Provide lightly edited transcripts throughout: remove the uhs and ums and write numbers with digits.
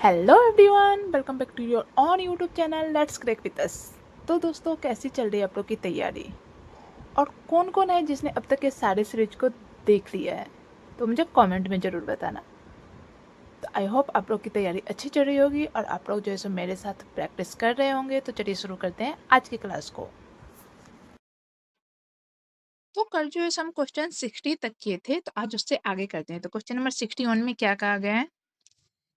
Hello everyone, welcome back to your on YouTube channel let's crack with us. तो दोस्तों, कैसी चल रही है आप लोग की तैयारी, और कौन कौन है जिसने अब तक ये सारे सीरीज को देख लिया है? तो मुझे कमेंट में ज़रूर बताना। तो आई होप आप लोग की तैयारी अच्छी चल रही होगी और आप लोग जो है सो मेरे साथ प्रैक्टिस कर रहे होंगे। तो चलिए शुरू करते हैं आज की क्लास को। तो कल जो है हम क्वेश्चन 60 तक किए थे, तो आज उससे आगे करते हैं। तो क्वेश्चन नंबर 61 में क्या कहा गया है?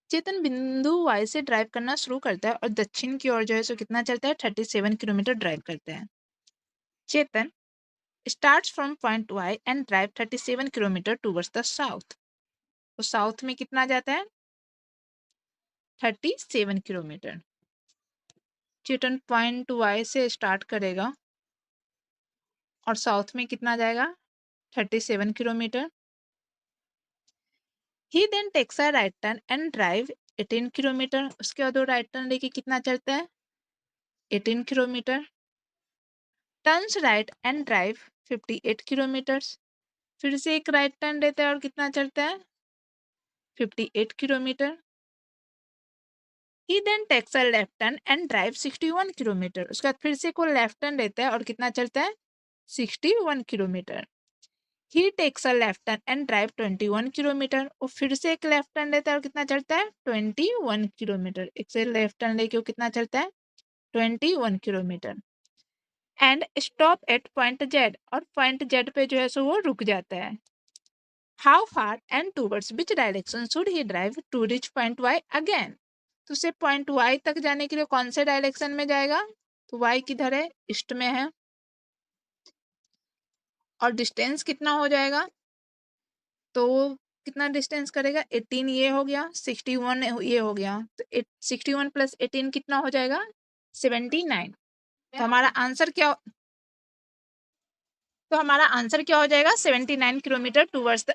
चेतन बिंदु वाई से ड्राइव करना शुरू करता है और दक्षिण की ओर जो है सो कितना चलता है? 37 किलोमीटर ड्राइव करता है। Chetan starts from point Y and drive 37 kilometre towards the south। तो साउथ में कितना जाता है? 37 किलोमीटर। चेतन पॉइंट Y से स्टार्ट करेगा और साउथ में कितना जाएगा? 37 kilometre. He then takes a right turn and drive 18 kilometre. उसके बाद वो राइट टर्न लेके कितना चलता है? 18 kilometre. Turns right and drive 58 kilometres. फिर से एक राइट टर्न लेता है और कितना चलता है? 58 kilometre. He then takes a left turn and drive 61 kilometre. उसके बाद फिर से कोई लेफ्ट टर्न लेता है और कितना चलता है? 61 kilometre. He takes a left turn and drive 21 kilometre. वो फिर से एक लेफ्ट टर्न लेता है और कितना चलता है? 21 किलोमीटर। एक से लेफ्ट टर्न लेके वो कितना चलता है? 21 kilometre. And stop at point Z. और पॉइंट जेड पे जो है सो वो रुक जाता है। How far and towards which direction should he drive to reach point Y again. तो उसे पॉइंट वाई तक जाने के लिए कौन से डायरेक्शन में जाएगा? तो वाई किधर है? ईस्ट में है। और डिस्टेंस कितना हो जाएगा? तो कितना डिस्टेंस करेगा? 18 ये हो गया, 61 ये हो गया। तो 61 प्लस 18 कितना हो जाएगा? 79। तो हमारा आंसर क्या हो जाएगा? 79 kilometre towards the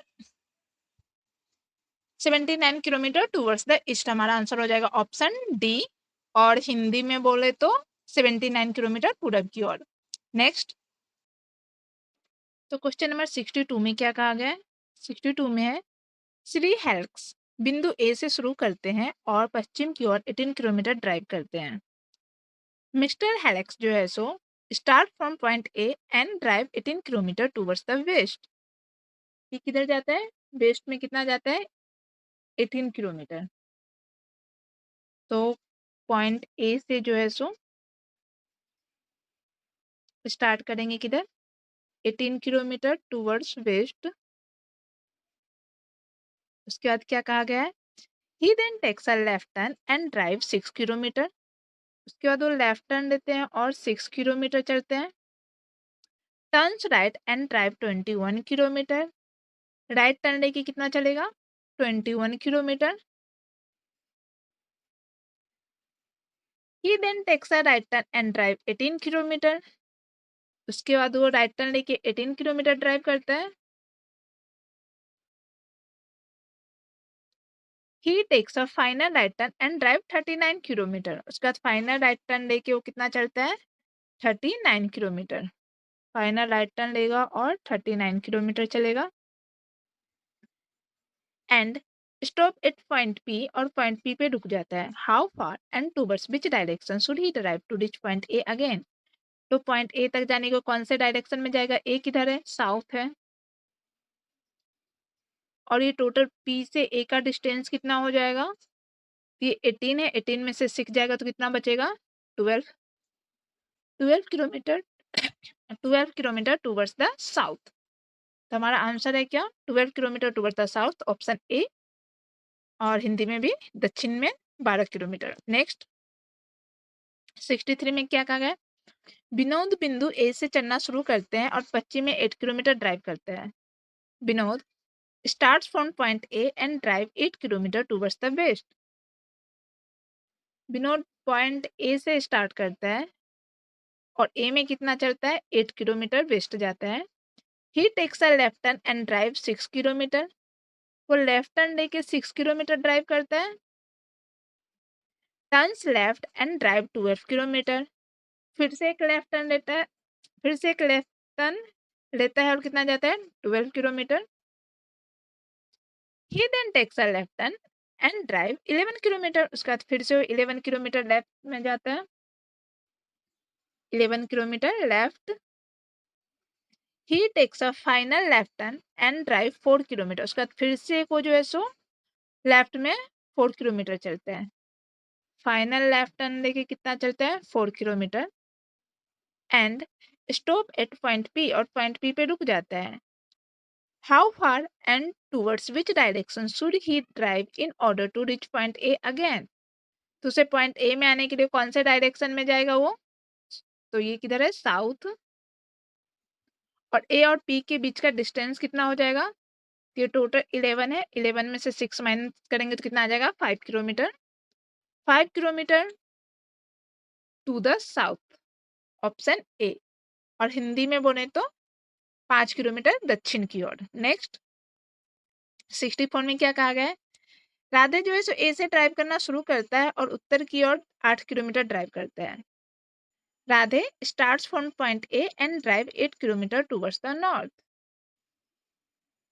79 kilometre towards the east. हमारा आंसर हो जाएगा ऑप्शन डी। और हिंदी में बोले तो 79 किलोमीटर पूरब की ओर। नेक्स्ट, तो क्वेश्चन नंबर 62 में क्या कहा गया है? 62 में है, श्री हेल्क्स बिंदु ए से शुरू करते हैं और पश्चिम की ओर 18 किलोमीटर ड्राइव करते हैं। मिस्टर हेल्क्स जो है सो start from point A and drive 18 kilometre towards the west. ये किधर जाता है? वेस्ट में कितना जाता है? 18 किलोमीटर। तो पॉइंट ए से जो है सो स्टार्ट करेंगे किधर? 18 किलोमीटर टूवर्ड्स वेस्ट। उसके बाद क्या कहा गया है? He then takes a left turn and drive 6 kilometre. उसके बाद वो लेफ्ट टर्न लेते हैं और 6 किलोमीटर चलते हैं। Turns right and drive 21 kilometre. Right turn लेके कितना चलेगा? 21 kilometre. He then takes a right turn and drive 18 kilometre. उसके बाद वो राइट टर्न लेके 18 किलोमीटर ड्राइव करता है। He takes a final right turn and drive 39 kilometre. उसके बाद फाइनल राइट टर्न लेके वो कितना चलता है? 39 किलोमीटर। फाइनल राइट टर्न लेगा और 39 किलोमीटर चलेगा। And stop at point P. और पॉइंट पी पे रुक जाता है। How far and towards which direction should he drive to reach point A again. तो पॉइंट ए तक जाने को कौन से डायरेक्शन में जाएगा? ए किधर है? साउथ है। और ये टोटल पी से ए का डिस्टेंस कितना हो जाएगा? ये 18 है, 18 में से 6 जाएगा तो कितना बचेगा? 12। 12 kilometre 12 kilometre towards the south. तो हमारा आंसर है क्या? 12 kilometre towards the south, option A. और हिंदी में भी दक्षिण में 12 किलोमीटर। नेक्स्ट, 63 में क्या कहा गया? विनोद बिंदु ए से चलना शुरू करते हैं और पश्चिम में 8 किलोमीटर ड्राइव करते हैं। Vinod starts from point A and drive 8 kilometre towards the west. Vinod point A से स्टार्ट करता है और ए में कितना चलता है? 8 किलोमीटर वेस्ट जाता है। He takes a left turn and drive 6 kilometre. वो लेफ्ट टर्न लेके 6 किलोमीटर ड्राइव करता है। Turns left and drive 12 kilometre. फिर से एक लेफ्ट टर्न लेता है। फिर से एक लेफ्ट टर्न लेता है और कितना जाता है? 12 kilometre. He then takes a left turn and drive 11 kilometre. उसके बाद फिर से 11 किलोमीटर लेफ्ट में जाता है, 11 kilometre left. He takes a final left turn and drive 4 kilometre. उसके बाद फिर से वो जो है सो लेफ्ट में 4 किलोमीटर चलते हैं। फाइनल लेफ्ट टर्न लेके कितना चलता है, 4 kilometre. And stop at point P, और पॉइंट पी पे रुक जाता है। How far and towards which direction should he drive in order to reach point A again. तो उसे पॉइंट ए में आने के लिए कौन से डायरेक्शन में जाएगा वो, तो ये किधर है, साउथ। और ए और पी के बीच का डिस्टेंस कितना हो जाएगा, ये टोटल 11 है, 11 में से 6 माइनस करेंगे तो कितना आ जाएगा, 5 kilometre. 5 kilometre to the south, option A. और हिंदी में बोले तो 5 किलोमीटर दक्षिण की ओर। नेक्स्ट 64 में क्या कहा गया है, राधे जो है सो ए से ड्राइव करना शुरू करता है और उत्तर की ओर 8 किलोमीटर ड्राइव करता है। Radhe starts from point A and drive 8 kilometre towards the north.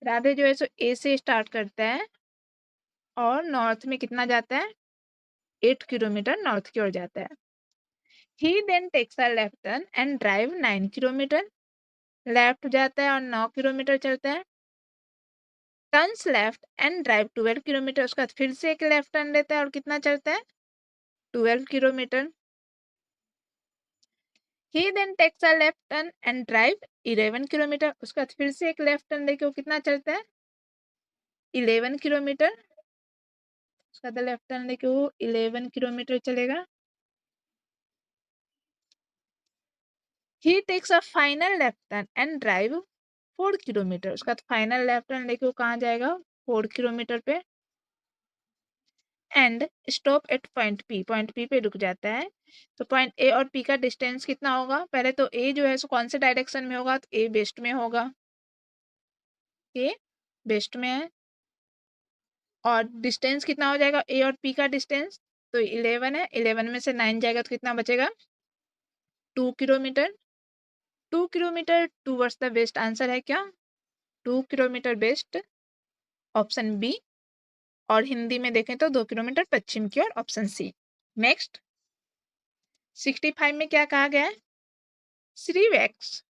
Radhe जो है सो ए से स्टार्ट करता है और नॉर्थ में कितना जाता है, 8 किलोमीटर नॉर्थ की ओर जाता है। He then takes a left turn and drive 9 kilometre. Left जाता है और 9 किलोमीटर चलता है। Turns left and drive 12 kilometre. उसके बाद फिर से एक लेफ्ट टर्न लेता है और कितना चलता है, 12 kilometre. He then takes a left turn and drive 11 kilometre. उसके बाद फिर से एक लेफ्ट टर्न लेके वो कितना चलता है, 11 किलोमीटर। उसका बाद लेफ्ट टर्न लेके वो 11 किलोमीटर चलेगा। He takes a final left turn and drive 4 kilometre. उसका बाद फाइनल लेफ्ट टर्न लेके वो कहाँ जाएगा, 4 किलोमीटर पे। And stop at point P, point P पे रुक जाता है। तो पॉइंट ए और पी का डिस्टेंस कितना होगा, पहले तो ए जो है सो कौन से डायरेक्शन में होगा, तो ए वेस्ट में होगा, ए वेस्ट में है। और डिस्टेंस कितना हो जाएगा ए और पी का डिस्टेंस, तो 11 है, 11 में से 9 जाएगा तो कितना बचेगा, 2 kilometre. 2 kilometre towards the west, answer है क्या, 2 किलोमीटर वेस्ट, ऑप्शन बी। और हिंदी में देखें तो 2 किलोमीटर पश्चिम की ओर, ऑप्शन सी। नेक्स्ट 65 में क्या कहा गया है, श्री वैक्स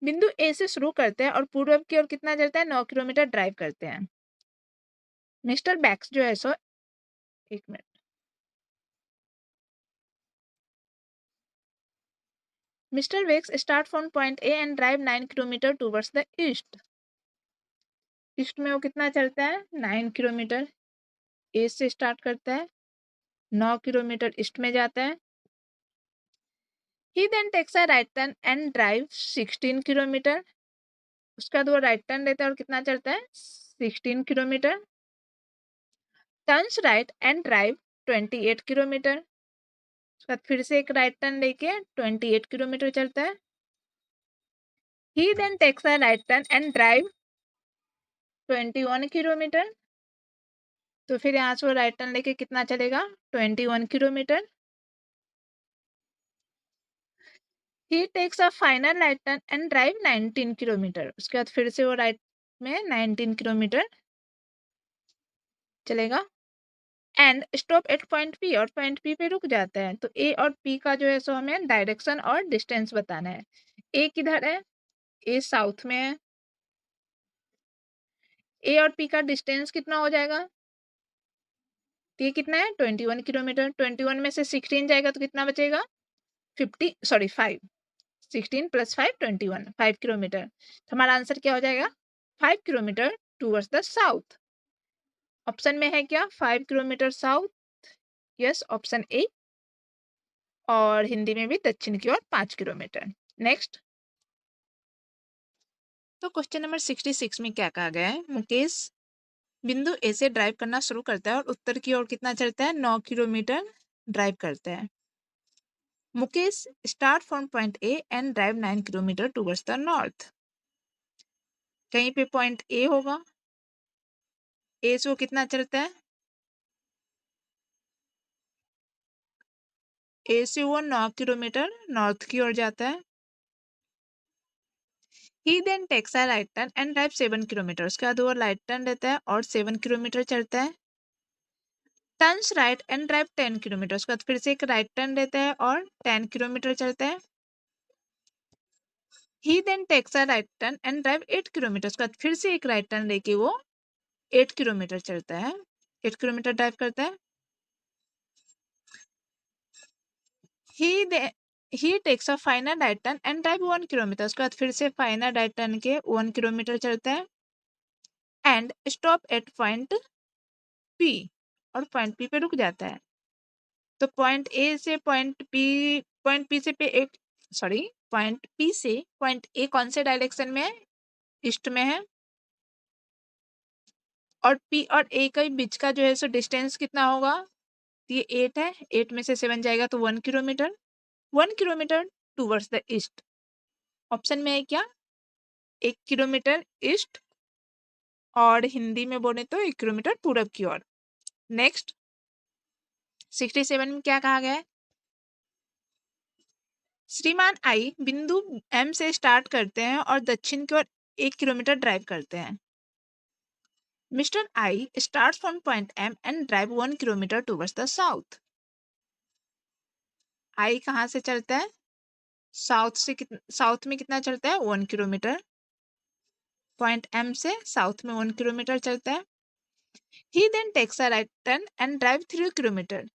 बिंदु ए से शुरू करते हैं और पूर्व की ओर कितना चलता है, 9 किलोमीटर ड्राइव करते हैं। मिस्टर बैक्स जो है सो, एक minute, mister Wex start from point A and drive 9 kilometre towards the east. East में वो कितना चलता है, 9 किलोमीटर। ए से स्टार्ट करता है, 9 किलोमीटर ईस्ट में जाता है। He then takes a right turn and drive 16 kilometre. उसके बाद वो राइट टर्न लेता है और कितना चलता है, 16 kilometre. Turns right and drive 28 kilometre. उसके बाद फिर से एक राइट टर्न लेके 28 किलोमीटर चलता है। He then takes a right turn and drive 21 kilometre. तो फिर यहाँ से वो राइट टर्न लेके कितना चलेगा, 21 kilometre. He takes a final right turn and drive 19 kilometre. उसके बाद फिर से वो राइट में 19 किलोमीटर चलेगा। And stop at point P, और पॉइंट पी पे रुक जाता है। तो ए और पी का जो है सो हमें डायरेक्शन और डिस्टेंस बताना है। ए किधर है, ए साउथ में है। ए और पी का डिस्टेंस कितना हो जाएगा, तो ये कितना है, 21 किलोमीटर। 21 में से 16 जाएगा तो कितना बचेगा, 50, सॉरी 5। 16 plus 5 21, 5 kilometre. तो हमारा आंसर क्या हो जाएगा, 5 kilometre towards the south. Option में है क्या, 5 kilometre south, yes, option A. और हिंदी में भी दक्षिण की ओर 5 किलोमीटर। नेक्स्ट तो क्वेश्चन नंबर 66 में क्या कहा गया है, मुकेश बिंदु ए से ड्राइव करना शुरू करता है और उत्तर की ओर कितना चलता है, 9 किलोमीटर ड्राइव करता है। Mukesh start from point A and drive 9 kilometre towards the north. कहीं पे पॉइंट ए होगा, ए से वो कितना चलता है, ए से वो 9 किलोमीटर नॉर्थ की ओर जाता है। He then takes a right turn and drive 7 kilometre. उसके बाद वो राइट टर्न लेता है और 7 किलोमीटर चलता है। Turns right and drive 10 kilometre. उसके बाद फिर से एक राइट टर्न लेता है और 10 किलोमीटर चलता है। He then takes a right turn and drive 8 kilometre. उसके बाद फिर से एक राइट टर्न लेके वो 8 किलोमीटर चलता है, 8 किलोमीटर ड्राइव करता है। He they he takes a final right turn and drive 1 kilometre. उसके बाद फिर से फाइनल राइट टर्न के 1 किलोमीटर चलता है and stop at point P, और पॉइंट पी पे रुक जाता है। तो पॉइंट ए से पॉइंट पी से पे एक सॉरी पॉइंट पी से पॉइंट ए कौन से डायरेक्शन में है? ईस्ट में है। और पी और ए के बीच का जो है सो डिस्टेंस कितना होगा? ये 8 है, 8 में से 7 जाएगा तो 1 kilometre, 1 kilometre towards the east. Option में है क्या? 1 किलोमीटर ईस्ट, और हिंदी में बोले तो 1 किलोमीटर पूरब की ओर। नेक्स्ट 67 में क्या कहा गया है? श्रीमान आई बिंदु एम से स्टार्ट करते हैं और दक्षिण की ओर 1 किलोमीटर ड्राइव करते हैं। Mister I start from point M and drive 1 kilometre towards the south. I कहाँ से चलता है? साउथ में कितना चलता है? 1 किलोमीटर। पॉइंट एम से साउथ में 1 किलोमीटर चलता है। He then takes a right turn and drive 3 kilometre.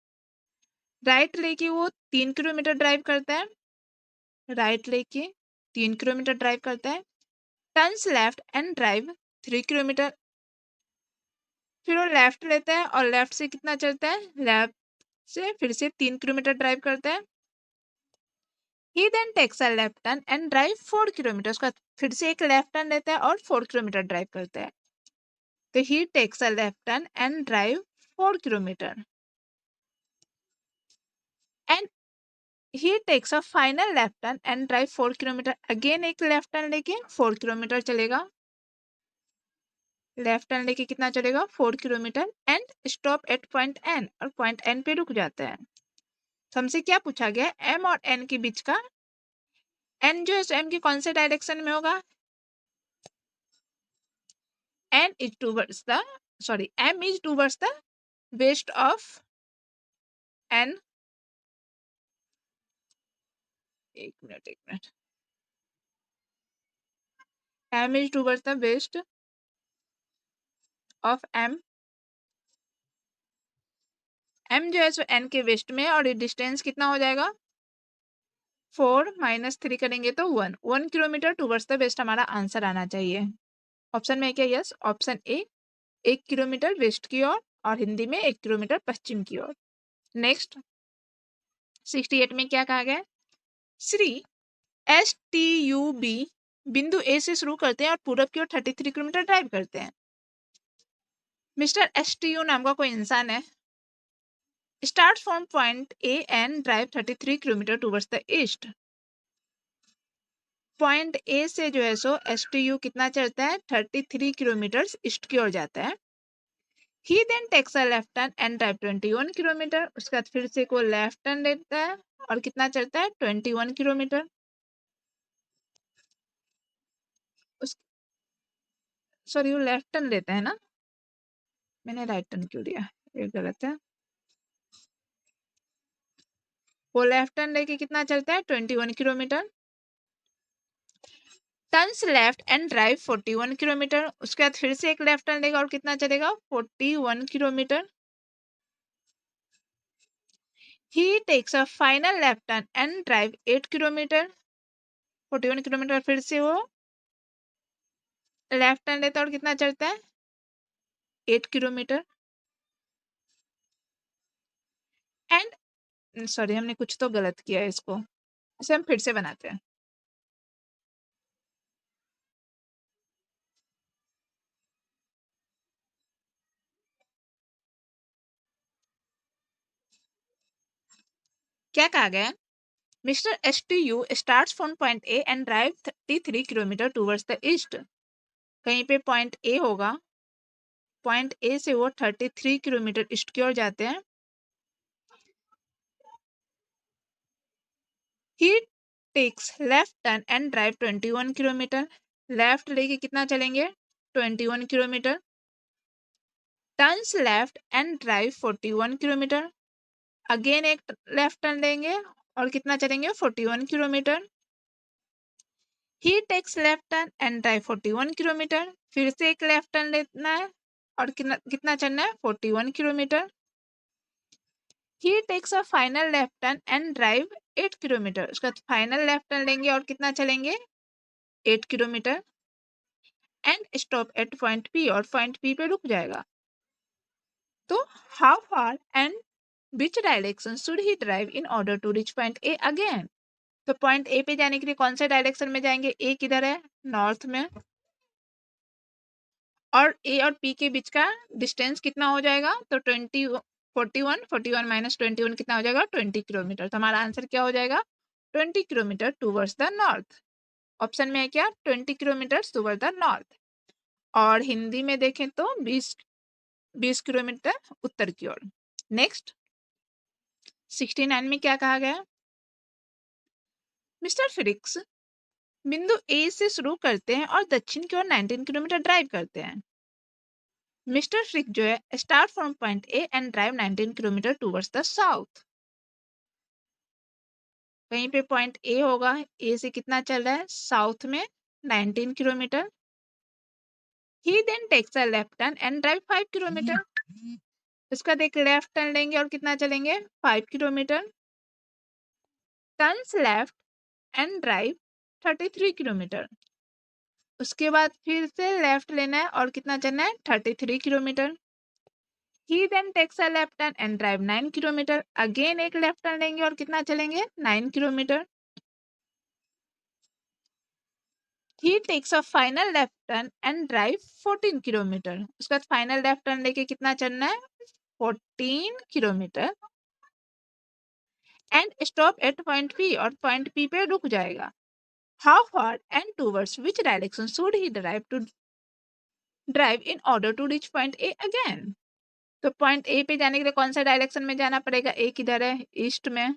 Right लेके वो 3 किलोमीटर ड्राइव करता है, राइट लेके 3 किलोमीटर ड्राइव करता है। Turns left and drive 3 kilometre. फिर वो लेफ्ट लेता है और लेफ्ट से कितना चलता है? लेफ्ट से फिर से 3 किलोमीटर ड्राइव करता है। He then takes a left turn and drive 4 kilometre. उसका फिर से एक लेफ्ट टर्न लेता है और 4 किलोमीटर ड्राइव करता है। तो he takes a left turn and drive 4 kilometre and he takes a final left turn and drive 4 kilometre. Again एक लेफ्ट टर्न लेके 4 किलोमीटर चलेगा। लेफ्ट टर्न लेके कितना चलेगा? 4 kilometre and stop at point N, और पॉइंट एन पे रुक जाता है। तो हमसे क्या पूछा गया? एम और एन के बीच का, एन जो है एम के कौन से डायरेक्शन में होगा? N is towards the M is towards the west of N. एक minute M is towards the west of M. M जो है सो एन के वेस्ट में, और ये डिस्टेंस कितना हो जाएगा? 4 माइनस 3 करेंगे तो 1 किलोमीटर टूवर्ड्स द वेस्ट हमारा आंसर आना चाहिए। ऑप्शन में है क्या? Yes, option A 1 kilometre west की ओर, और हिंदी में 1 किलोमीटर पश्चिम की ओर। नेक्स्ट 68 में क्या कहा गया? श्री STUB बिंदु ए से शुरू करते हैं और पूरब की ओर 33 किलोमीटर ड्राइव करते हैं। मिस्टर STU नाम का कोई इंसान है। Start from point A and drive 33 kilometre towards the east. Point A से जो है सो STU कितना चलता है? 33 किलोमीटर ईस्ट की ओर जाता है। He then takes a left turn and drive 21 kilometre. उसके बाद फिर से को लेफ्ट टर्न लेता है और कितना चलता है? 21 किलोमीटर। उस सॉरी वो लेफ्ट टर्न लेता है ना, मैंने राइट टर्न क्यों लिया? ये गलत है। वो लेफ्ट टर्न लेके कितना चलता है? 21 kilometre. Turns left and drive 41 kilometre. उसके बाद फिर से एक लेफ्ट टर्न लेगा और कितना चलेगा? 41 kilometre. He takes a final left turn and drive 8 kilometre. 41 kilometre फिर से वो लेफ्ट टर्न लेता है और कितना चलता है? 8 किलोमीटर। एंड सॉरी हमने कुछ तो गलत किया है इसको, इसे हम फिर से बनाते हैं। क्या कहा गया? Mister STU starts from point A and drive 33 kilometre towards the east. कहीं पे पॉइंट ए होगा, पॉइंट ए से वो 33 किलोमीटर ईस्ट की ओर जाते हैं। He takes left turn and drive 21 kilometre. Left लेके कितना चलेंगे 21 kilometre, turns left and drive 41 kilometre, again एक लेफ्ट टर्न लेंगे और कितना चलेंगे 41 kilometre, he takes left turn and drive 41 kilometre, फिर से एक लेफ्ट टर्न लेना है और कितना कितना चलना है 41 kilometre, he takes a final left turn and drive 8 kilometre, उसका फाइनल लेफ्ट टर्न लेंगे और कितना चलेंगे 8 kilometre, and stop at point P, और पॉइंट पी पे रुक जाएगा। तो how far and which direction should he drive in order to reach point A again. तो पॉइंट ए पे जाने के लिए कौन से डायरेक्शन में जाएंगे, ए किधर है नॉर्थ में, और ए और पी के बीच का डिस्टेंस कितना हो जाएगा, तो 41 माइनस 21 कितना हो जाएगा 20 किलोमीटर। तो हमारा आंसर क्या हो जाएगा 20 kilometre towards the north. Option में है क्या 20 किलोमीटर टूवर्ड द नॉर्थ। और हिंदी में देखें तो 20 किलोमीटर उत्तर की ओर। नेक्स्ट 69 में क्या कहा गया, मिस्टर फ्रिक्स बिंदु ए से शुरू करते हैं और दक्षिण की ओर 19 किलोमीटर ड्राइव करते हैं। मिस्टर फ्रिक जो है start from point A and drive 19 kilometre towards the south. कहीं पे पॉइंट ए होगा, ए से कितना चल रहा है साउथ में 19 kilometre, he then takes a left turn and drive 5 kilometre, उसका एक लेफ्ट टर्न लेंगे और कितना चलेंगे 5 kilometre, turns left and drive 33 kilometre, उसके बाद फिर से लेफ्ट लेना है और कितना चलना है 33 kilometre, he then takes a left turn and drive 9 kilometre, again एक लेफ्ट टर्न लेंगे और कितना चलेंगे 9 kilometre, he takes a final left turn and drive 14 kilometre, उसका फाइनल लेफ्ट टर्न लेके कितना चलना है 14 kilometre, and stop at point P, और पॉइंट पी पे रुक जाएगा। How far and towards which direction should he drive in order to reach point A again. तो पॉइंट ए पे जाने के लिए कौन सा डायरेक्शन में जाना पड़ेगा, ए किधर है ईस्ट में,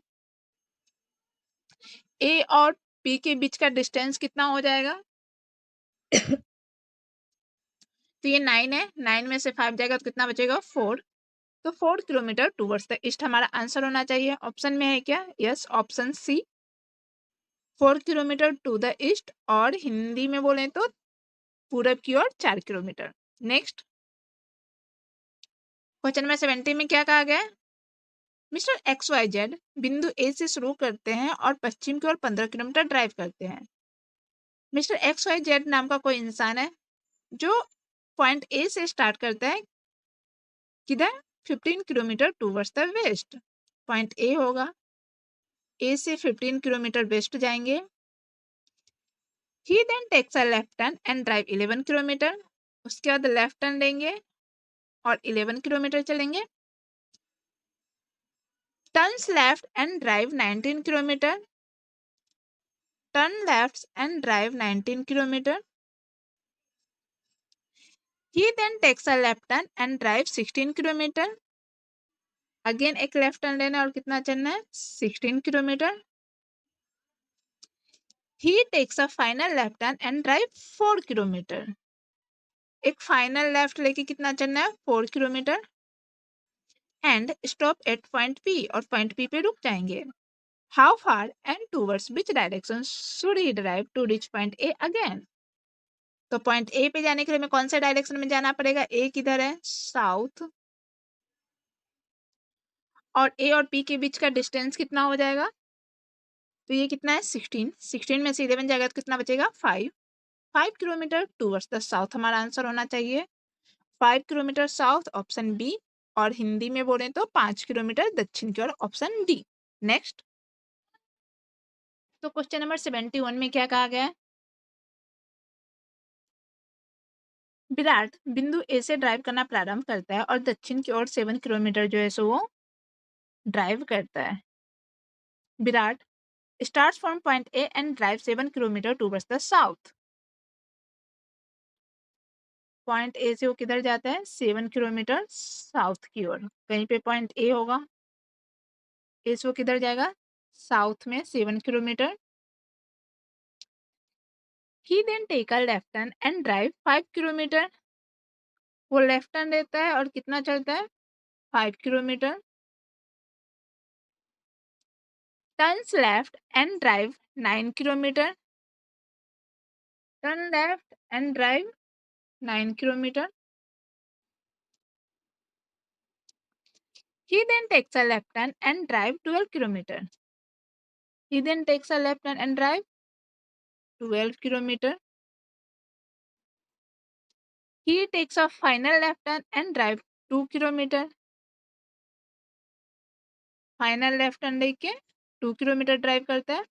ए और पी के बीच का डिस्टेंस कितना हो जाएगा तो ये 9 है, 9 में से 5 जाएगा तो कितना बचेगा 4, तो 4 किलोमीटर टूवर्ड्स द ईस्ट हमारा आंसर होना चाहिए। ऑप्शन में है क्या, yes option C 4 kilometre to the east, और हिंदी में बोले तो पूरब की ओर 4 किलोमीटर। नेक्स्ट क्वेश्चन नंबर 70 में क्या कहा गया है, मिस्टर एक्स वाई जेड बिंदु ए से शुरू करते हैं और पश्चिम की ओर 15 किलोमीटर ड्राइव करते हैं। मिस्टर एक्स वाई जेड नाम का कोई इंसान है जो पॉइंट ए से स्टार्ट करता है किधर 15 kilometre towards the west, point A होगा, ए से 15 किलोमीटर वेस्ट जाएंगे, he then takes a left turn and drive 11 kilometre, उसके बाद लेफ्ट टर्न लेंगे और 11 किलोमीटर चलेंगे, turns left and drive 19 kilometre, turn left and drive 19 kilometer. He then takes a left turn and drives 16 kilometer. Again एक left turn लेना और कितना चलना है 16 kilometre. He takes a final left turn and drive 4 kilometre. एक final left लेके कितना चलना है 4 kilometre, and stop at point P, और पॉइंट पी पे रुक जाएंगे. How far and towards which direction should he drive to reach point A again. तो पॉइंट ए पे जाने के लिए हमें कौन से डायरेक्शन में जाना पड़ेगा, ए किधर है साउथ, और ए और पी के बीच का डिस्टेंस कितना हो जाएगा, तो ये कितना है 16 में से 11 जाएगा तो कितना बचेगा 5 किलोमीटर टूवर्ड्स द साउथ हमारा आंसर होना चाहिए, 5 किलोमीटर साउथ ऑप्शन बी, और हिंदी में बोले तो 5 किलोमीटर दक्षिण की ओर ऑप्शन डी। नेक्स्ट तो क्वेश्चन नंबर 71 में क्या कहा गया है, विराट बिंदु ए से ड्राइव करना प्रारंभ करता है और दक्षिण की ओर 7 किलोमीटर जो है सो वो ड्राइव करता है। Virat starts from point A and drives 7 kilometer towards the south. Point A से वो किधर जाता है 7 किलोमीटर साउथ की ओर, कहीं पे पॉइंट ए होगा, ए से वो किधर जाएगा साउथ में 7 kilometre, He then take a left turn and drive 5 kilometre. वो लेफ्ट टर्न लेता है और कितना चलता है? 5 kilometre. Turns left and drive 9 kilometre. Turn left and drive 9 kilometre. He then takes a left turn and drive 12 kilometer. He then takes a left turn and drive 12 kilometer. He takes a final left turn and drive 2 kilometer. Final left turn लेके 2 kilometre drive करता है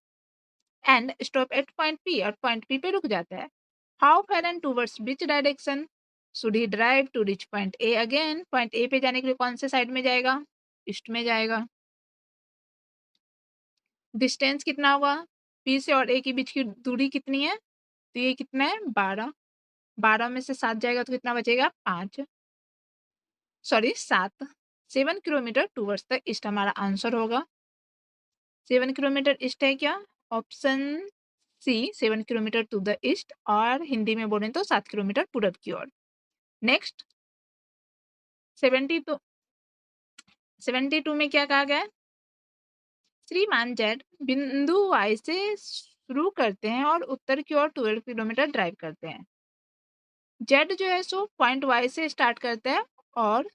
and stop at point P और point P पे रुक जाता है। How far and towards which direction should he drive to reach point A again? Point A पे जाने के लिए कौन से साइड में जाएगा? ईस्ट में जाएगा। डिस्टेंस कितना होगा? पी से और ए के बीच की दूरी कितनी है? तो ये कितना है? 12। 12 में से 7 जाएगा तो कितना बचेगा? 5, sorry 7। 7 kilometre towards the east हमारा आंसर होगा। 7 किलोमीटर ईस्ट है क्या? Option C 7 kilometre to the east, और हिंदी में बोलें तो 7 किलोमीटर पूरब की ओर। नेक्स्ट 72 72 में क्या कहा गया है? श्रीमान जेड बिंदु वाई से शुरू करते हैं और उत्तर की ओर 12 किलोमीटर ड्राइव करते हैं। जेड जो है सो पॉइंट वाई से स्टार्ट करता है और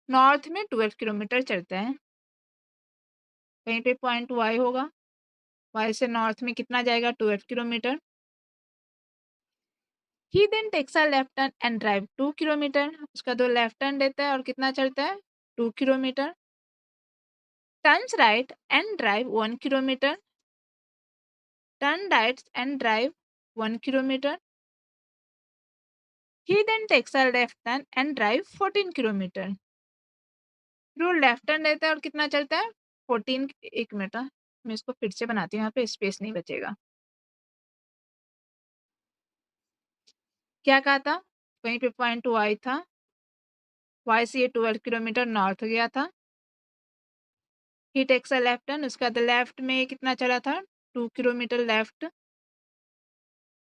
नॉर्थ में 12 किलोमीटर चलता है। कहीं पे पॉइंट वाई होगा, वाई से नॉर्थ में कितना जाएगा? 12 kilometre. He then takes a left turn and drive 2 kilometre. उसका 2 लेफ्ट टर्न लेता है और कितना चलता है? 2 kilometre. Turns right and drive 1 kilometre. Turn right and drive 1 kilometre. He then takes a left turn and drive 14 kilometre. फिर left turn लेता है और कितना चलता है? 14। एक मिनट, मैं इसको फिर से बनाती हूँ, यहाँ पे स्पेस नहीं बचेगा। क्या कहा था? कहीं पे पॉइंट वाई था, वाई से ये 12 किलोमीटर नॉर्थ गया था। He takes a left turn, उसका बाद लेफ्ट में कितना चला था? 2 kilometre left.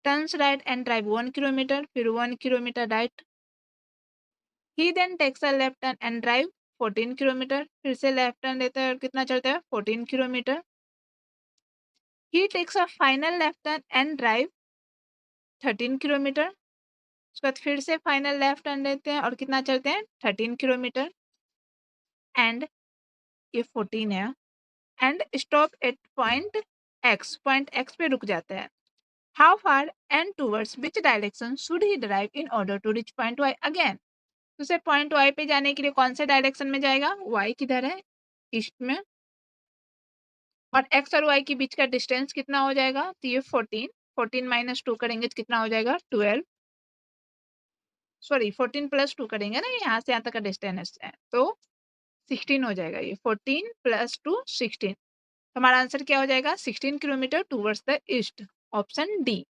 Turns right and drive 1 kilometre, फिर 1 kilometre right. He then takes a left turn and drive 14 kilometre. फिर से लेफ्ट टर्न लेता है और कितना चलता है? 14 kilometre. He takes a final left turn and drive 13 kilometre. उसके बाद फिर से फाइनल लेफ्ट टर्न लेते हैं और कितना चलते हैं? 13 किलोमीटर। एंड ये 14 है and stop at point X. Point X पे रुक जाता है। How far and towards which direction should he drive in order to reach point Y again? उसे पॉइंट वाई पे जाने के लिए कौन से डायरेक्शन में जाएगा? वाई किधर है? ईस्ट में। और एक्स और वाई के बीच का डिस्टेंस कितना हो जाएगा? तो ये 14। 14 माइनस 2 करेंगे तो कितना हो जाएगा? 12। सॉरी 14 प्लस 2 करेंगे ना, यहाँ से यहाँ तक का डिस्टेंस है तो 16 हो जाएगा। ये 14 प्लस 2 16। हमारा आंसर क्या हो जाएगा? 16 kilometre towards the east, option D.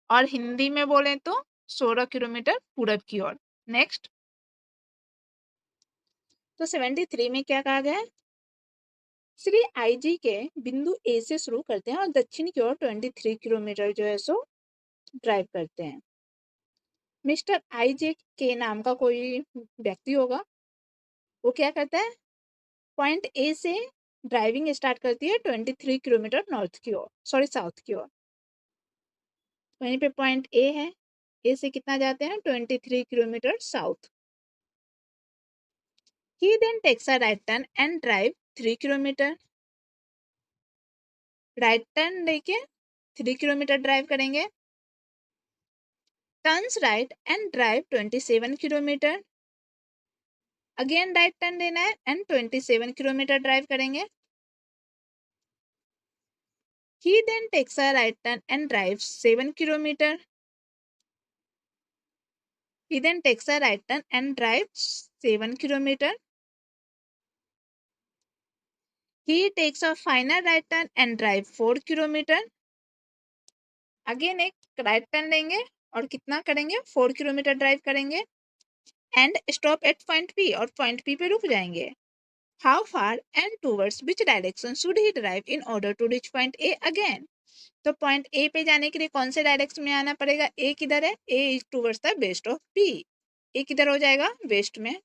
और हिंदी में बोले तो 16 किलोमीटर पूरब की ओर। नेक्स्ट तो 73 में क्या कहा गया है? श्री आई जी के बिंदु ए से शुरू करते हैं और दक्षिण की ओर 23 किलोमीटर जो है सो ड्राइव करते हैं। मिस्टर आई जे के नाम का कोई व्यक्ति होगा, वो क्या करता है? पॉइंट ए से ड्राइविंग स्टार्ट करती है 23 किलोमीटर नॉर्थ की ओर, सॉरी साउथ की ओर। वहीं पे पॉइंट ए है, ए से कितना जाते हैं? 23 kilometre south. He then takes a right turn and drive 3 kilometre. Right turn लेके 3 किलोमीटर ड्राइव करेंगे। Turns right and drive 27 kilometre. Again right turn लेना है एंड 27 किलोमीटर ड्राइव करेंगे। He then takes a right turn and drives 7 kilometer. He then takes a right turn and drives 7 kilometer. He takes a final right turn and drive 4 kilometer. Again एक right turn लेंगे और कितना करेंगे? 4 kilometre drive करेंगे and stop at point P और point P पे रुक जाएंगे। How far and towards which direction should he drive in order to reach point A again? तो पॉइंट ए पे जाने के लिए कौन से डायरेक्शन में आना पड़ेगा? ए किधर है? A is towards the west of P. A किधर हो जाएगा? वेस्ट में।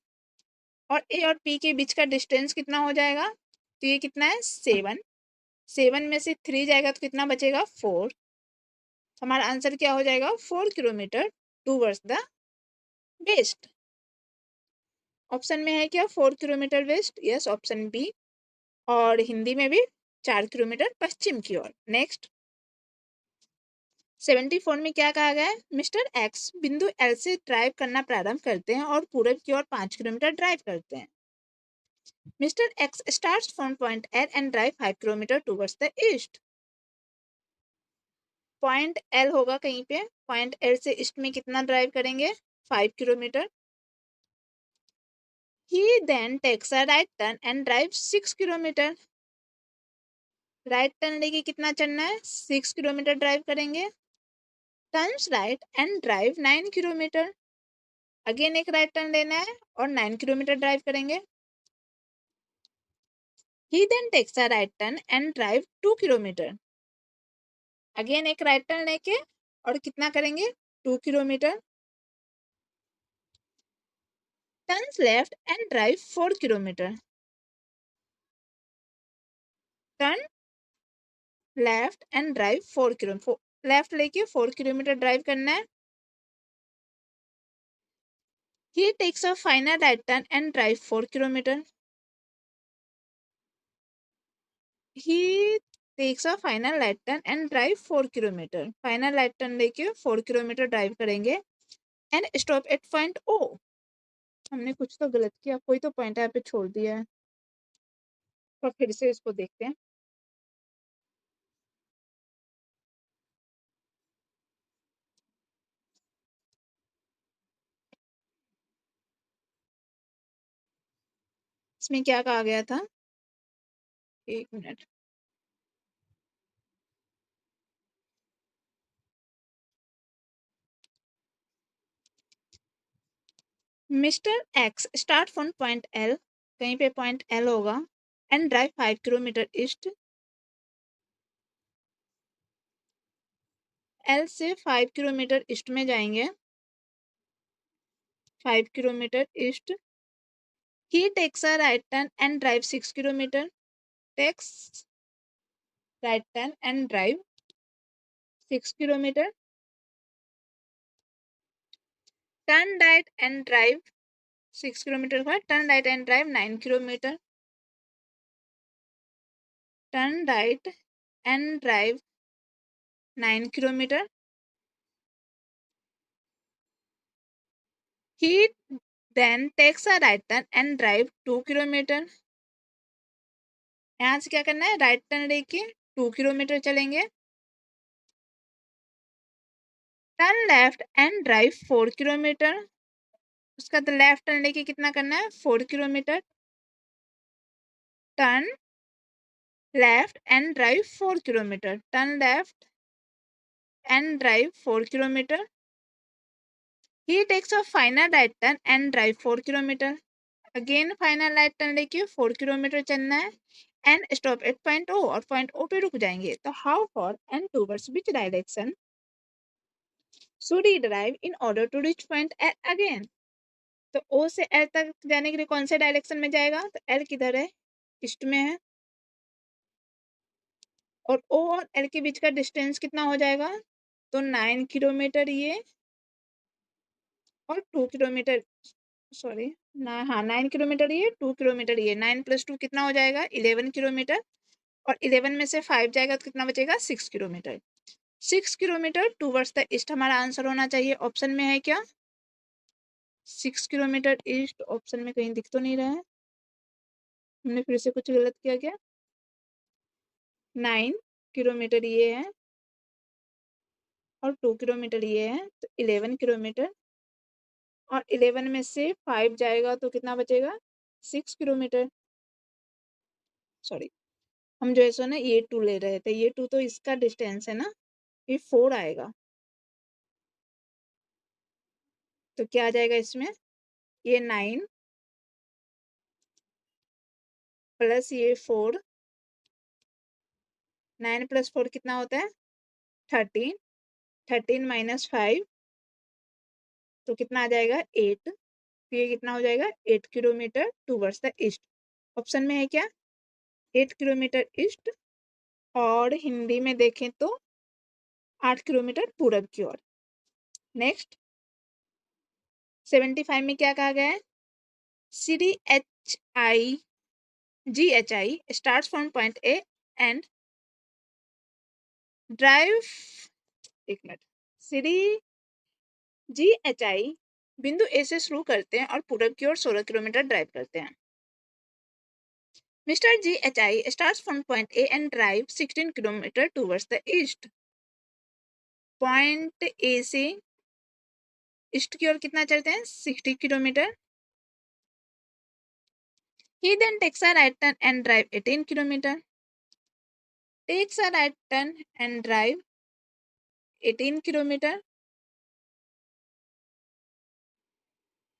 और ए और पी के बीच का डिस्टेंस कितना हो जाएगा? तो ये कितना है? 7। 7 में से 3 जाएगा तो कितना बचेगा? 4। हमारा आंसर क्या हो जाएगा? 4 kilometre towards the west. Option में है क्या 4 kilometre west? Yes, option B. और हिंदी में भी 4 किलोमीटर पश्चिम की ओर। नेक्स्ट 74 में क्या कहा गया है? मिस्टर एक्स बिंदु एल से ड्राइव करना प्रारंभ करते हैं और पूरब की ओर 5 किलोमीटर ड्राइव करते हैं। Mister x starts from point L and drive 5 kilometre towards the east. Point L होगा कहीं पे। पॉइंट एल से ईस्ट में कितना ड्राइव करेंगे? 5 kilometre. He then takes a right turn and drive 6 kilometre. Right turn लेके कितना चलना है? 6 किलोमीटर ड्राइव करेंगे। Turns right and drive 9 kilometre. Again एक राइट टर्न लेना है और 9 किलोमीटर ड्राइव करेंगे। He then takes a right turn and drive 2 kilometre. Again एक राइट टर्न लेके और कितना करेंगे? 2 kilometre. Turns left and drive 4 kilometre. Turn left and drive 4 kilometre. Left लेके 4 किलोमीटर ड्राइव करना है। He takes a final right turn and drive 4 kilometre. He takes a final right turn and drive 4 kilometre. Final right turn लेके 4 kilometre drive करेंगे and stop at point O. हमने कुछ तो गलत किया, कोई तो पॉइंट यहाँ पे छोड़ दिया है, तो फिर से इसको देखते हैं। इसमें क्या कहा गया था? एक minute. Mister X start from point L, कहीं पे पॉइंट एल होगा, and drive 5 kilometre east. L से 5 किलोमीटर ईस्ट में जाएंगे। 5 kilometre east. He takes a right turn and drive 6 kilometre. Takes right turn and drive 6 kilometre. Turn right and drive 6 kilometre का turn right and drive 9 kilometre. Turn right and drive 9 kilometre. He then takes a right turn and drive 2 kilometre. यहाँ से क्या करना है? Right turn लेके 2 kilometre चलेंगे। Turn left and drive 4 kilometre. उसका तो लेफ्ट टर्न लेके कितना करना है? 4 kilometre. Turn left and drive 4 kilometre. Turn left and drive 4 kilometre. He takes a final right turn and drive 4 kilometre. Again final right turn लेके 4 kilometre चलना है and stop at point O, और point O पे रुक जाएंगे। तो how far and towards which direction should he drive in order to reach point L again? तो O से L तक जाने के लिए कौन से डायरेक्शन में जाएगा? तो L किधर है? ईस्ट में है। और O और L के बीच का डिस्टेंस कितना हो जाएगा? तो 9 किलोमीटर ये और 2 किलोमीटर, सॉरी ना, हाँ 9 किलोमीटर ये, 2 किलोमीटर ये। 9 + 2 कितना हो जाएगा? 11 किलोमीटर। और 11 में से 5 जाएगा तो कितना बचेगा? 6 kilometre. 6 kilometre towards the east हमारा आंसर होना चाहिए। ऑप्शन में है क्या? 6 किलोमीटर ईस्ट ऑप्शन में कहीं दिख तो नहीं रहा है। हमने फिर से कुछ गलत किया क्या? 9 किलोमीटर ये है और 2 किलोमीटर ये है, तो 11 किलोमीटर। और 11 में से 5 जाएगा तो कितना बचेगा? 6 किलोमीटर। सॉरी, हम जो है सो ना ये 2 ले रहे थे, ये 2 तो इसका डिस्टेंस है ना, ये 4 आएगा। तो क्या आ जाएगा इसमें? ये 9 प्लस ये 4, 9 + 4 कितना होता है 13, 13 - 5 तो कितना आ जाएगा 8। तो ये कितना हो जाएगा 8 kilometre towards the east. Option में है क्या 8 किलोमीटर ईस्ट, और हिंदी में देखें तो 8 किलोमीटर पूरब की ओर। नेक्स्ट 75 में क्या कहा गया है GHI starts from point A and drive, एक मिनट, GHI बिंदु ए से शुरू करते हैं और पूरब की ओर 16 किलोमीटर ड्राइव करते हैं। Mister GHI starts from point A and drive 16 kilometre towards the east। Point A से ईस्ट की ओर कितना चलते हैं 60 kilometre. He then takes a right turn and drive 18 kilometer. Takes a right turn and drive 18 kilometer.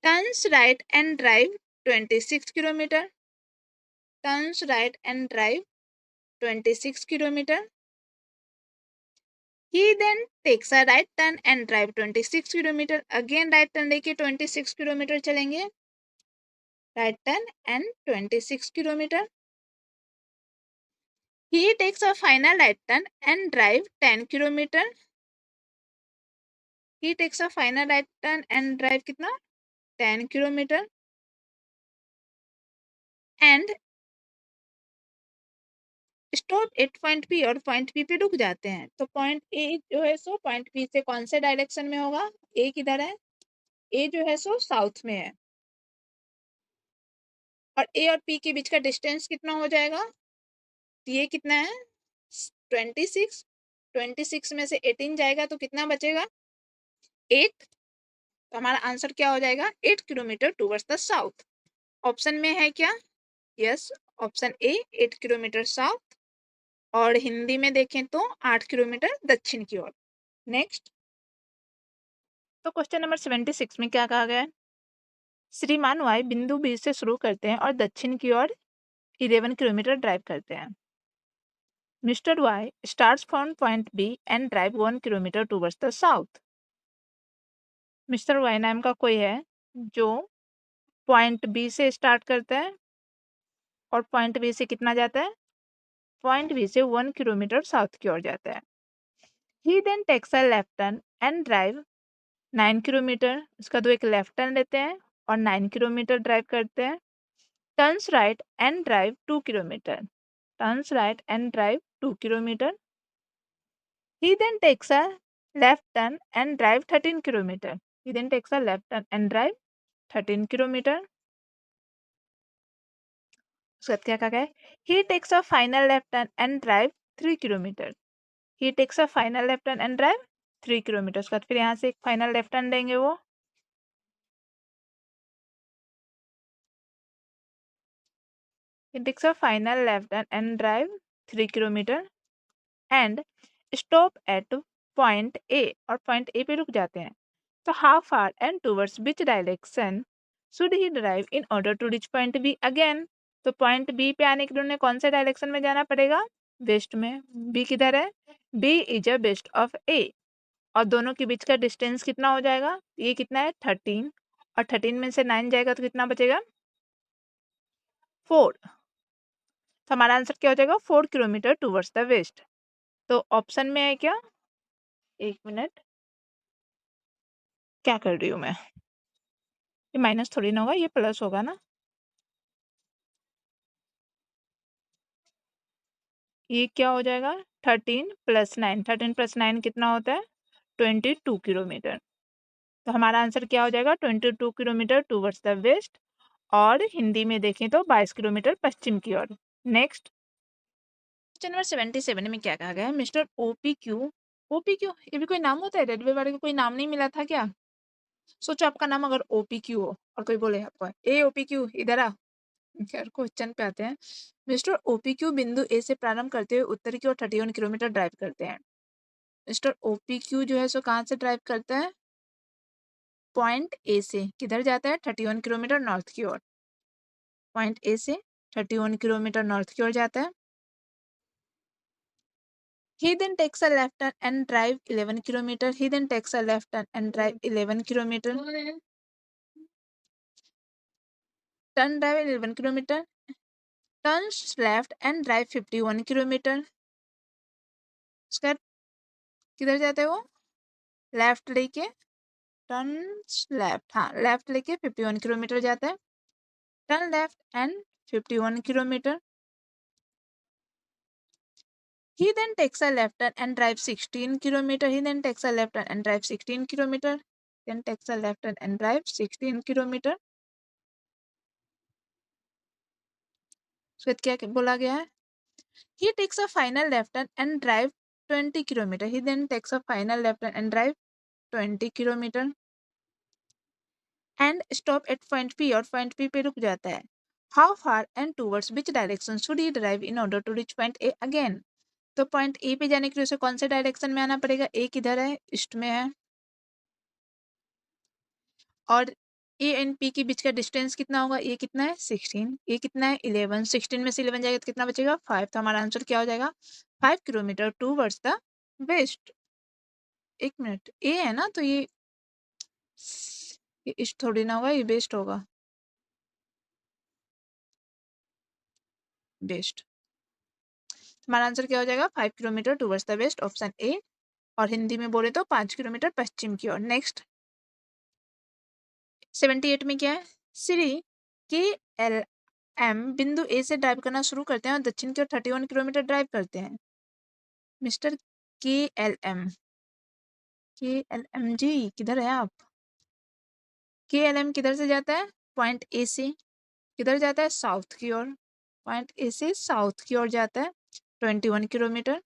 Turns right and drive 26 kilometer. Turns right and drive 26 kilometer. He then takes a right turn and drive 26 kilometer. Again right turn लेके 26 kilometre चलेंगे। Right turn and 26 kilometer. He takes a final right turn and drive 10 kilometer. He takes a final right turn and drive कितना 10 kilometre and stop at point P, और point P पे रुक जाते हैं। तो point ए जो है सो पॉइंट पी से कौन से डायरेक्शन में होगा, ए किधर है, ए जो है सो साउथ में है, और ए और पी के बीच का डिस्टेंस कितना हो जाएगा, तो ये कितना है 26, 26 में से 18 जाएगा तो कितना बचेगा 8। तो हमारा आंसर क्या हो जाएगा 8 kilometre towards the south. Option में है क्या, yes, option A 8 kilometre south, और हिंदी में देखें तो 8 किलोमीटर दक्षिण की ओर। नेक्स्ट, तो क्वेश्चन नंबर 76 में क्या कहा गया है, श्रीमान वाई बिंदु बी से शुरू करते हैं और दक्षिण की ओर 11 किलोमीटर ड्राइव करते हैं। Mister Y starts from point B and drive 1 kilometre towards the south. Mister Y नाम का कोई है जो पॉइंट बी से स्टार्ट करता है और पॉइंट बी से कितना जाता है, पॉइंट बी से 1 किलोमीटर साउथ की ओर जाता है। He then takes a left turn and drive 9 kilometre, उसका तो एक लेफ्ट टर्न लेते हैं और 9 किलोमीटर ड्राइव करते हैं। Turns right and drive 2 kilometre, turns right and drive 2 kilometre. He then takes a left turn and drive 13 kilometre, he then takes a left turn and drive 13 kilometre. उसके बाद क्या कहा गया, he takes a final left turn and drive 3 kilometre, he takes a final left turn and drive 3 kilometre. उसके बाद फिर यहाँ से एक फाइनल लेफ्ट टर्न देंगे वो, he takes a final left turn and drive 3 kilometer and stop at point A, और point A पे रुक जाते हैं। तो how far and towards which direction should he drive in order to reach point B again? तो point B पे आने के लिए उन्हें कौन से डायरेक्शन में जाना पड़ेगा, वेस्ट में। B किधर है, B is a west of A, और दोनों के बीच का डिस्टेंस कितना हो जाएगा, ये कितना है 13, और 13 में से 9 जाएगा तो कितना बचेगा 4। तो हमारा आंसर क्या हो जाएगा 4 किलोमीटर टूवर्ड्स द वेस्ट। तो ऑप्शन में है क्या, एक मिनट, क्या कर रही हूँ मैं, ये माइनस थोड़ी ना होगा, ये प्लस होगा ना, ये क्या हो जाएगा 13 + 9, 13 + 9 कितना होता है 22 किलोमीटर। तो हमारा आंसर क्या हो जाएगा 22 किलोमीटर टूवर्ड्स द वेस्ट, और हिंदी में देखें तो 22 किलोमीटर पश्चिम की ओर। नेक्स्ट, क्वेश्चन नंबर 77 में क्या कहा गया है, मिस्टर OPQ, OPQ ये भी कोई नाम होता है, रेलवे वाले को कोई नाम नहीं मिला था क्या। सोचो आपका नाम अगर OPQ हो और कोई बोले आपको ए OPQ इधर आ। खैर क्वेश्चन पे आते हैं, मिस्टर OPQ बिंदु ए से प्रारंभ करते हुए उत्तर की ओर 31 किलोमीटर ड्राइव करते हैं। मिस्टर OPQ जो है सो कहाँ से ड्राइव करता है, पॉइंट ए से किधर जाता है 31 किलोमीटर नॉर्थ की ओर, पॉइंट ए से 31 किलोमीटर नॉर्थ की ओर जाता है। He then takes a left turn and drive 11 kilometer. He then takes a left turn and drive 11 kilometer. Turn drive 11 kilometer. Turns left and drive 51 kilometer. उसके बाद किधर जाते हो? लेफ्ट लेके टर्न्स लेफ्ट, हाँ लेफ्ट लेके 51 किलोमीटर जाता है. Turn left and 51 kilometre. He then takes a left turn and drives 16 kilometer. He then takes a left turn and drives 16 kilometer. Then takes a left turn and drives 16 kilometer. So क्या बोला गया है? He takes a final left turn and drive 20 kilometer. He then takes a final left turn and drive 20 kilometer. And stop at point P और point P पे रुक जाता है. How far and towards which direction should he drive in order to reach point A again? तो point A पे जाने के लिए उसे कौन से डायरेक्शन में आना पड़ेगा? ए किधर है? ईस्ट में है. और ए एंड पी के बीच का डिस्टेंस कितना होगा? ए कितना है? 16. ए कितना है? 11. 16 में से 11 जाएगा तो कितना बचेगा? 5. तो हमारा आंसर क्या हो जाएगा? 5 किलोमीटर टूवर्ड्स द वेस्ट. एक मिनट, ए है ना, तो ये ईस्ट थोड़ी ना होगा, ये वेस्ट होगा. वेस्ट. हमारा आंसर क्या हो जाएगा? 5 kilometre towards the west, option A. और हिंदी में बोले तो 5 किलोमीटर पश्चिम की ओर. नेक्स्ट 78 में क्या है? श्री के एल एम बिंदु ए से ड्राइव करना शुरू करते हैं और दक्षिण की ओर 31 किलोमीटर ड्राइव करते हैं. मिस्टर के एल एम जी किधर है आप? के एल एम किधर से जाता है? पॉइंट ए से. किधर जाता है? साउथ की ओर. पॉइंट ए से साउथ की ओर जाता है 21 kilometre.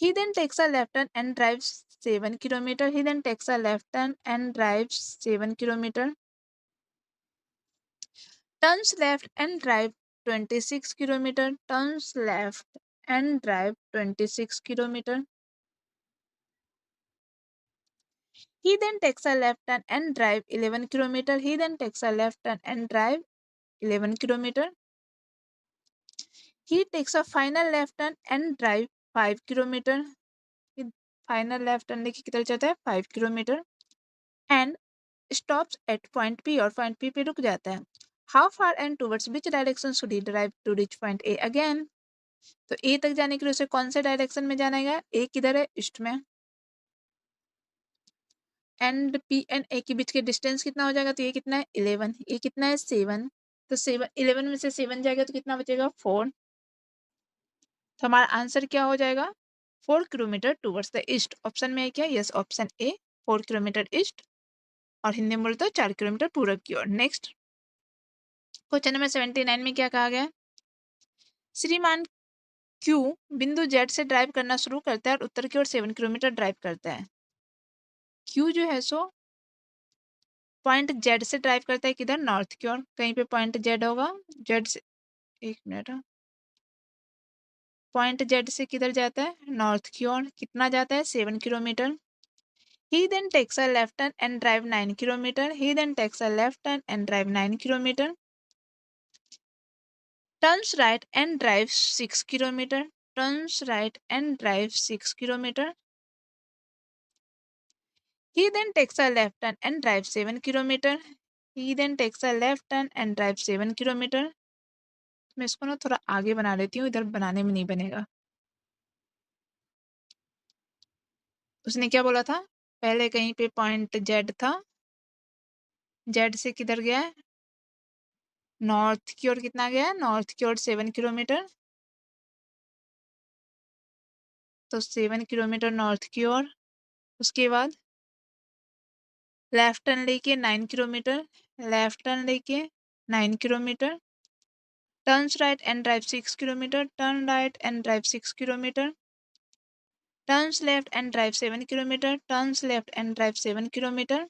He then takes a left turn and drives 7 kilometer. He then takes a left turn and drives 7 kilometer. Turns left and drive 26 kilometer. Turns left and drive 26 kilometer. He then takes a left turn and drive 11 kilometer. He then takes a left turn and drive 11 kilometer. He takes a final left turn and drive 5 kilometer. Final left turn लेके किधर जाता है? 5 kilometre. And stops at point P और point P पे रुक जाता है. How far and towards which direction should he drive to reach point A again? तो ए तक जाने के लिए उसे कौन से डायरेक्शन में जाना है? ए किधर है? ईस्ट में. एंड पी एंड ए के बीच के डिस्टेंस कितना हो जाएगा? तो ये कितना है? 11. ये कितना है? 7. तो 7 11 में से 7 जाएगा तो कितना बचेगा? 4. तो हमारा आंसर क्या हो जाएगा? 4 kilometre towards the east. Option में है क्या? Yes, option A 4 kilometre east. और हिंदी में बोले तो 4 किलोमीटर पूरब की ओर. नेक्स्ट क्वेश्चन नंबर 79 में क्या कहा गया? श्रीमान क्यू बिंदु जेड से ड्राइव करना शुरू करता है और उत्तर की ओर 7 किलोमीटर ड्राइव करता है. क्यू जो है सो पॉइंट जेड से ड्राइव करता है किधर? नॉर्थ की ओर. कहीं पे पॉइंट जेड होगा. जेड से, एक मिनट, पॉइंट जेड से किधर जाता है? नॉर्थ की ओर. कितना जाता है? 7 kilometre. He then takes a left turn and drive 9 kilometer. He then takes a left turn and drive 9 kilometer. Turns right and drives 6 kilometer. Turns right and drives 6 kilometer. He then takes a left turn and drives 7 kilometer. He then takes a left turn and drives 7 kilometer. मैं इसको ना थोड़ा आगे बना लेती हूँ, इधर बनाने में नहीं बनेगा. उसने क्या बोला था? पहले कहीं पे पॉइंट जेड था. जेड से किधर गया है? नॉर्थ की ओर. कितना गया? नॉर्थ की ओर 7 किलोमीटर. तो 7 किलोमीटर नॉर्थ की ओर. उसके बाद लेफ्ट टर्न लेके 9 किलोमीटर. लेफ्ट टर्न लेके 9 kilometre. Turns right and drive 6 kilometre. Turn right and drive 6 kilometre. Turns left and drive 7 kilometre. Turns left and drive 7 kilometre.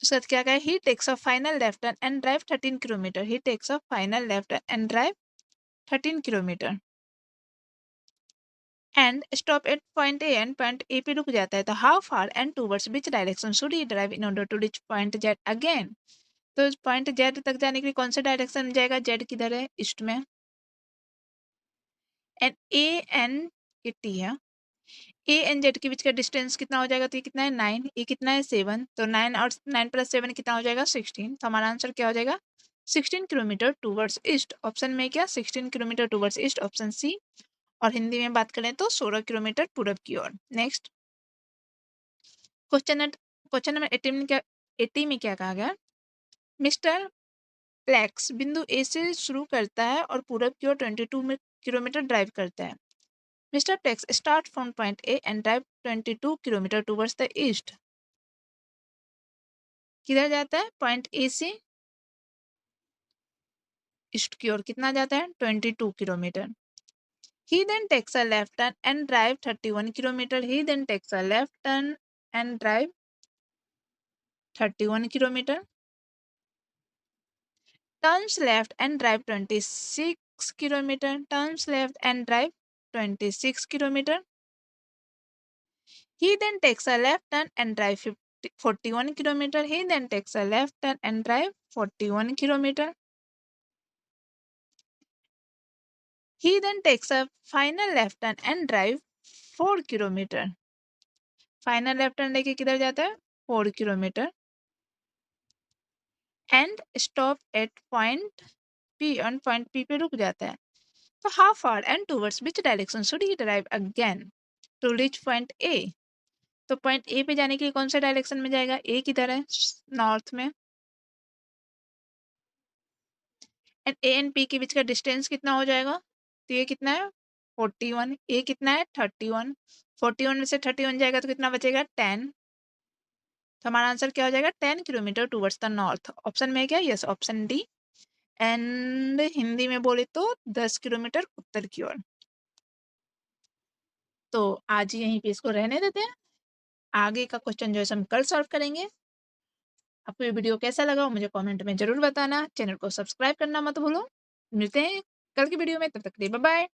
उसके बाद क्या कहा? He takes a final left turn and drive 13 kilometre. He takes a final left turn and drive 13 kilometre. And stop at point A and point A पे रुक जाता है. तो how far and towards which direction should he drive in order to reach point Z again? तो point Z तक जाने के लिए कौन से डायरेक्शन में जाएगा? जेड किधर है? ईस्ट में. एंड ए एन ये टी है। ए एन जेड के बीच का डिस्टेंस कितना हो जाएगा, तो ये कितना है 9, ये कितना है 7, तो 9 और 9 + 7 कितना हो जाएगा 16। तो हमारा आंसर क्या हो जाएगा 16 किलोमीटर टूवर्ड्स ईस्ट। ऑप्शन में क्या 16 kilometre towards east, option C. और हिंदी में बात करें तो 16 किलोमीटर पूरब की ओर। नेक्स्ट क्वेश्चन नंबर 80 में क्या कहा गया, मिस्टर प्लेक्स बिंदु ए से शुरू करता है और पूरब की ओर 22 किलोमीटर ड्राइव करता है। Mister Plex start from point A and drive 22 kilometre towards the east. किधर जाता है, पॉइंट ए से ईस्ट की ओर कितना जाता है 22 kilometre. He then takes a left turn and drive 31 kilometer. He then takes a left turn and drive 31 kilometer. Turns left and drive 26 kilometer. Turns left and drive 26 kilometer. He then takes a left turn and drive 41 kilometer. He then takes a left turn and drive 41 kilometer. He then takes a final left turn and drive 4 kilometer. Final left turn लेके किधर जाता है 4 kilometre. And stop at point P, on point P पे रुक जाता है। तो how far and towards which direction should he drive again to reach point A. तो पॉइंट ए पे जाने के लिए कौन से डायरेक्शन में जाएगा, ए किधर है नॉर्थ में। एंड ए एंड पी के बीच का डिस्टेंस कितना हो जाएगा, तो ये कितना है 41, ए कितना है 31, 41 में से 31 जाएगा तो कितना बचेगा 10। तो हमारा आंसर क्या हो जाएगा 10 kilometre towards the north. Option में क्या, yes option D. And Hindi में बोले तो 10 किलोमीटर उत्तर की ओर। तो आज यहीं पे इसको रहने देते हैं, आगे का क्वेश्चन जो है हम कल सॉल्व करेंगे। आपको ये वीडियो कैसा लगा मुझे कमेंट में जरूर बताना, चैनल को सब्सक्राइब करना मत भूलो। मिलते हैं कल की वीडियो में, तब तक के लिए बाय बाय।